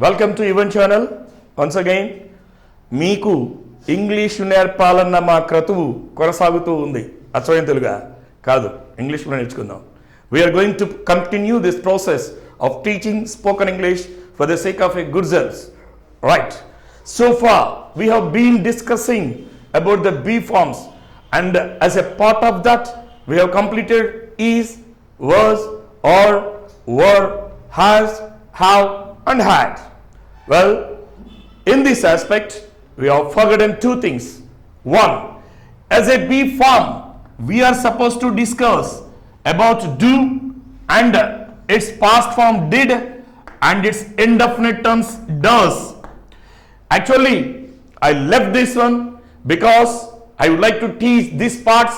Welcome to even channel. Once again మీకు English నేర్పాలన్న మా క్రతువు కొనసాగుతూ ఉంది. అచ్చమైన తెలుగా కాదు, ఇంగ్లీష్లో నేర్చుకుందాం. We're going to continue this process of teaching spoken English for the sake of a good results. Right, so far we have been discussing about the B forms, and as a part of that we have completed is, was, or, were, has, have and had. Well, in this aspect we have forgotten two things. One, as a B form we are supposed to discuss about do and its past form did and its indefinite terms does. Actually, I left this one because I would like to teach these parts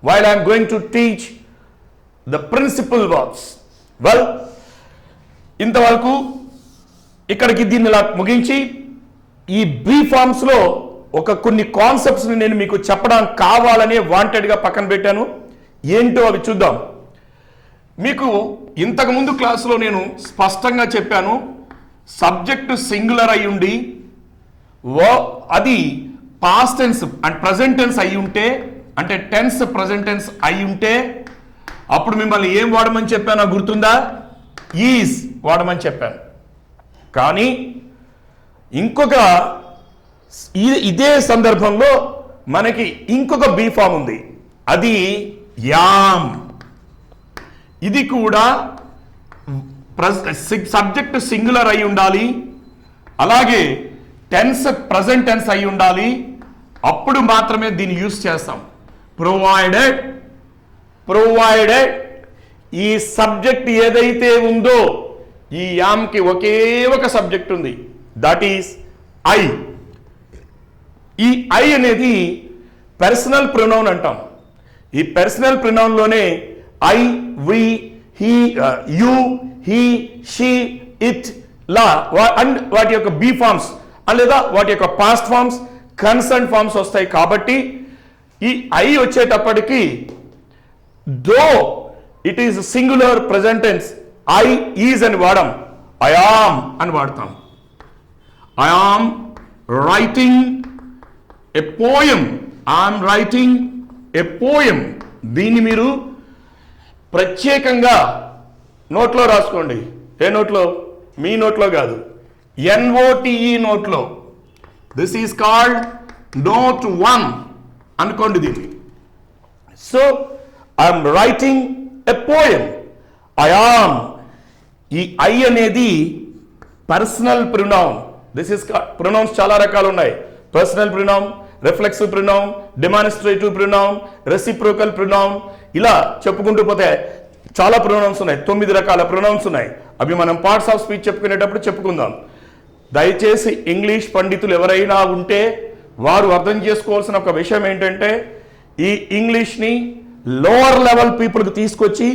while I am going to teach the principal verbs. Well, ఇంతవరకు ఇక్కడికి దీన్ని ఇలా ముగించి ఈ be ఫార్మ్స్లో కొన్ని కాన్సెప్ట్స్ని నేను మీకు చెప్పడానికి కావాలని వాంటెడ్గా పక్కన పెట్టాను. ఏంటో అవి చూద్దాం. మీకు ఇంతకుముందు క్లాసులో నేను స్పష్టంగా చెప్పాను, సబ్జెక్టు సింగులర్ అయి ఉండి అది past tense and present tense అయి ఉంటే, అంటే టెన్స్ ప్రజెంట్ టెన్స్ అయి ఉంటే అప్పుడు మిమ్మల్ని ఏం వాడమని చెప్పానో గుర్తుందా? ఈజ్ వాడమని చెప్పాను. కానీ ఇంకొక ఇదే సందర్భంలో మనకి ఇంకొక బీ ఫామ్ ఉంది, అది యామ్. ఇది కూడా సబ్జెక్ట్ సింగులర్ అయి ఉండాలి, అలాగే టెన్స్ ప్రజెంట్ టెన్స్ అయి ఉండాలి. అప్పుడు మాత్రమే దీన్ని యూజ్ చేస్తాం. ప్రొవైడెడ్ ఈ సబ్జెక్ట్ ఏదైతే ఉందో ఈ యామ్కి ఒకే ఒక సబ్జెక్ట్ ఉంది, దట్ ఈస్ ఐ. ఈ ఐ అనేది పర్సనల్ ప్రొనౌన్ అంటాం. ఈ పర్సనల్ ప్రొనౌన్లోనే I, we, he, you, he, she, it లా అండ్ వాటి యొక్క బీ ఫార్మ్స్ లేదా వాటి యొక్క పాస్ట్ ఫార్మ్స్, కన్సర్న్ ఫార్మ్స్ వస్తాయి. కాబట్టి ఈ ఐ వచ్చేటప్పటికి though it is singular present tense, I is అని వాడం, ఐ ఆమ్ అని వాడతాం. I am writing a poem, I'm writing a poem. దీన్ని మీరు ప్రత్యేకంగా నోట్లో రాసుకోండి. ఏ నోట్లో? మీ నోట్లో కాదు, NOTE నోట్లో. దిస్ ఈజ్ కాల్డ్ నోట్ 1 అనుకోండి దీన్ని. So I'm writing a poem, I am. ఈ ఐ అనేది personal pronoun. This is pronouns చాలా రకాలు ఉన్నాయి. Personal pronoun, reflexive pronoun, demonstrative pronoun, reciprocal pronoun, ఇలా చెప్పుకుంటూ పోతే చాలా ప్రొనౌన్స్ ఉన్నాయి. 9 రకాల ప్రొనౌన్స్ ఉన్నాయి. అవి మనం పార్ట్స్ ఆఫ్ స్పీచ్ చెప్పుకునేటప్పుడు చెప్పుకుందాం. దయచేసి ఇంగ్లీష్ పండితులు ఎవరైనా ఉంటే వారు అర్థం చేసుకోవాల్సిన ఒక విషయం ఏంటంటే, ఈ ఇంగ్లీష్ని లోవర్ లెవెల్ పీపుల్కి తీసుకొచ్చి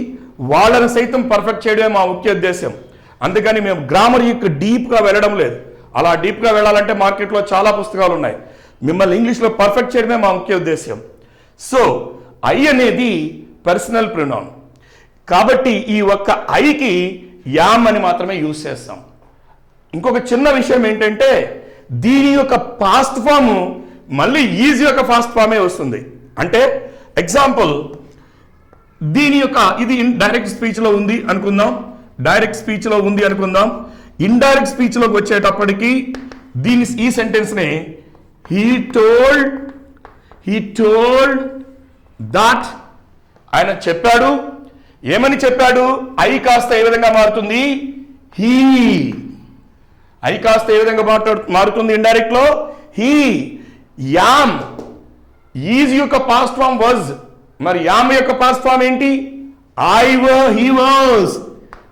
వాళ్ళని సైతం పర్ఫెక్ట్ చేయడమే మా ముఖ్య ఉద్దేశం. అందుకని మేము గ్రామర్ యొక్క డీప్గా వెళ్ళడం లేదు. అలా డీప్గా వెళ్ళాలంటే మార్కెట్లో చాలా పుస్తకాలు ఉన్నాయి. మిమ్మల్ని ఇంగ్లీష్లో పర్ఫెక్ట్ చేయడమే మా ముఖ్య ఉద్దేశం. సో ఐ అనేది పర్సనల్ ప్రొనౌన్ కాబట్టి ఈ ఒక్క ఐకి యామ్ అని మాత్రమే యూజ్ చేస్తాం. ఇంకొక చిన్న విషయం ఏంటంటే, దీని యొక్క పాస్ట్ ఫామ్ మళ్ళీ ఈజీ యొక్క ఫాస్ట్ ఫామే వస్తుంది. అంటే ఎగ్జాంపుల్, దీని యొక్క ఇది డైరెక్ట్ స్పీచ్లో ఉంది అనుకుందాం, డైరెక్ట్ స్పీచ్లో ఉంది అనుకుందాం. ఇండైరెక్ట్ స్పీచ్లోకి వచ్చేటప్పటికి దీని ఈ సెంటెన్స్ని హీ టోల్డ్ దట్, ఆయన చెప్పాడు. ఏమని చెప్పాడు? ఐ కాస్త ఏ విధంగా మారుతుంది? హీ. ఐ కాస్త ఏ విధంగా మారుతుంది ఇండైరెక్ట్ లో? హీ. యామ్ ఈజ్ యొక్క పాస్ట్ ఫామ్ వాజ్. మరి యామ్ యొక్క పాస్ట్ ఫామ్ ఏంటి?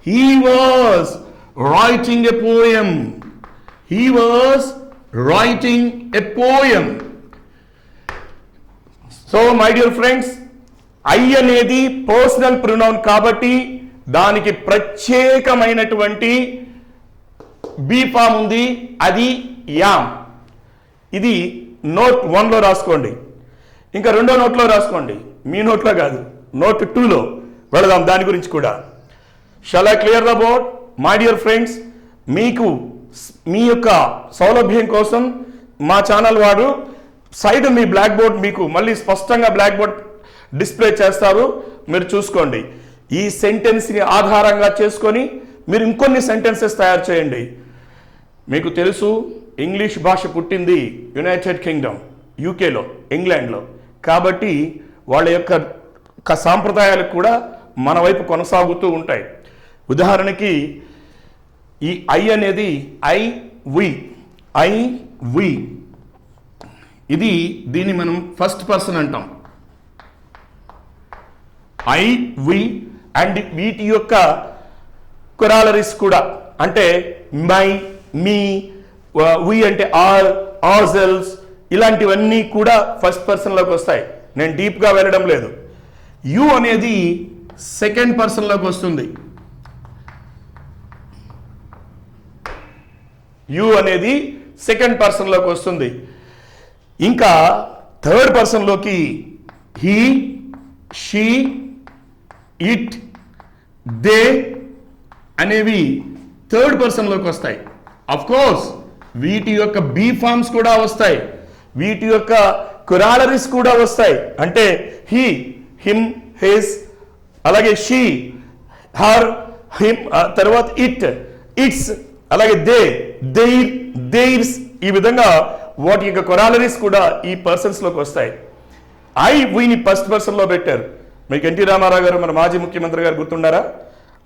He was writing a poem. He was writing a poem. So my dear friends, I అనేది పర్సనల్ ప్రొనౌన్ కాబట్టి దానికి ప్రత్యేకమైనటువంటి బీ ఫామ్ ఉంది, అది యామ్. ఇది నోట్ 1లో రాసుకోండి. ఇంకా రెండో నోట్లో రాసుకోండి, మీ నోట్లో కాదు, నోట్ 2లో వెళదాం దాని గురించి కూడా. Shall I clear the board? My dear friends, మీకు మీ యొక్క సౌలభ్యం కోసం మా ఛానల్ వారు సైడ్ మీ బ్లాక్ బోర్డ్ మీకు మళ్ళీ స్పష్టంగా బ్లాక్ బోర్డ్ డిస్ప్లే చేస్తారు, మీరు చూసుకోండి. ఈ సెంటెన్స్ని ఆధారంగా చేసుకొని మీరు ఇంకొన్ని సెంటెన్సెస్ తయారు చేయండి. మీకు తెలుసు ఇంగ్లీష్ భాష పుట్టింది యునైటెడ్ కింగ్డమ్, యూకేలో, ఇంగ్లాండ్లో. కాబట్టి వాళ్ళ యొక్క సాంప్రదాయాలు కూడా మన వైపు కొనసాగుతూ ఉంటాయి. ఉదాహరణకి ఈ ఐ అనేది ఐ వి ఇది దీన్ని మనం ఫస్ట్ పర్సన్ అంటాం. ఐ వి అండ్ వీటి యొక్క కొరాలరీస్ కూడా అంటే మై, మీ, వి అంటే ఆర్సెల్స్ ఇలాంటివన్నీ కూడా ఫస్ట్ పర్సన్లోకి వస్తాయి. నేను డీప్గా వెళ్ళడం లేదు. యు అనేది సెకండ్ పర్సన్లోకి వస్తుంది. యు అనేది సెకండ్ పర్సన్లోకి వస్తుంది. ఇంకా థర్డ్ పర్సన్లోకి హీ, షీ, ఇట్, దే అనేవి థర్డ్ పర్సన్లోకి వస్తాయి. అఫ్ కోర్స్ వీటి యొక్క బీ ఫార్మ్స్ కూడా వస్తాయి, వీటి యొక్క కొరాలరీస్ కూడా వస్తాయి. అంటే హీ, హిమ్, హిస్, అలాగే షీ, హర్, హిమ్, తర్వాత ఇట్స్, అలాగే దేర్స్ ఈ విధంగా వాటి యొక్క కొరాలరీస్ కూడా ఈ పర్సన్స్లోకి వస్తాయి. వీని ఫస్ట్ పర్సన్లో పెట్టారు. మీకు ఎన్టీ రామారావు గారు, మన మాజీ ముఖ్యమంత్రి గారు గుర్తున్నారా?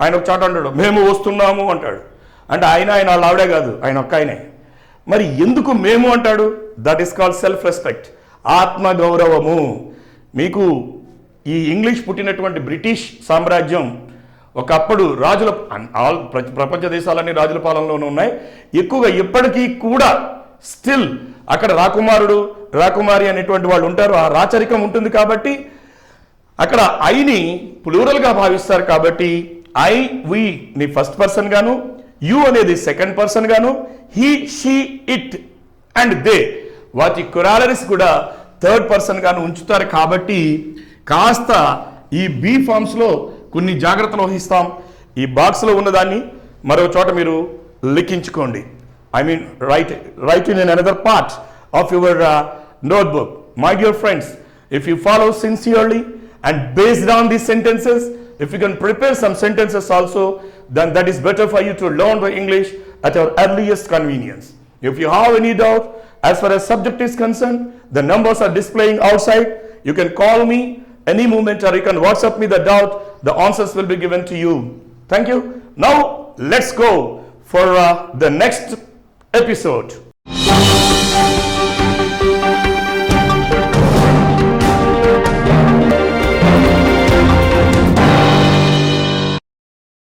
ఆయన ఒక చాట అంటాడు, మేము వస్తున్నాము అంటాడు. అంటే ఆయన వాళ్ళ ఆవిడే కాదు, ఆయన ఒక్క ఆయనే. మరి ఎందుకు మేము అంటాడు? That is called self respect, ఆత్మగౌరవము. మీకు ఈ ఇంగ్లీష్ పుట్టినటువంటి బ్రిటిష్ సామ్రాజ్యం ఒకప్పుడు రాజుల ప్రపంచ దేశాలన్నీ రాజుల పాలనలోనే ఉన్నాయి. ఎక్కువగా ఇప్పటికీ కూడా స్టిల్ అక్కడ రాకుమారి అనేటువంటి వాళ్ళు ఉంటారు. ఆ రాచరికం ఉంటుంది కాబట్టి అక్కడ ఐని ప్లూరల్గా భావిస్తారు. కాబట్టి వి ని ఫస్ట్ పర్సన్ గాను, యు అనేది సెకండ్ పర్సన్ గాను, he, she, it and they వాటి కొరాలరీస్ కూడా థర్డ్ పర్సన్ గాను ఉంచుతారు. కాబట్టి కాస్త ఈ బీ ఫార్మ్స్లో కొన్ని జాగ్రత్తలు వహిస్తాం. ఈ బాక్స్లో ఉన్నదాన్ని మరో చోట మీరు లిఖించుకోండి. I mean, write in another part of your notebook. My dear friends, if you follow sincerely and based on these sentences, if you can prepare some sentences also, then that is better for you to learn the English at your earliest convenience. If you have any doubt as far as subject is concerned, the numbers are displaying outside. You can call me any moment or you can WhatsApp me the doubt. The answers will be given to you. Thank you. Now let's go for the next episode.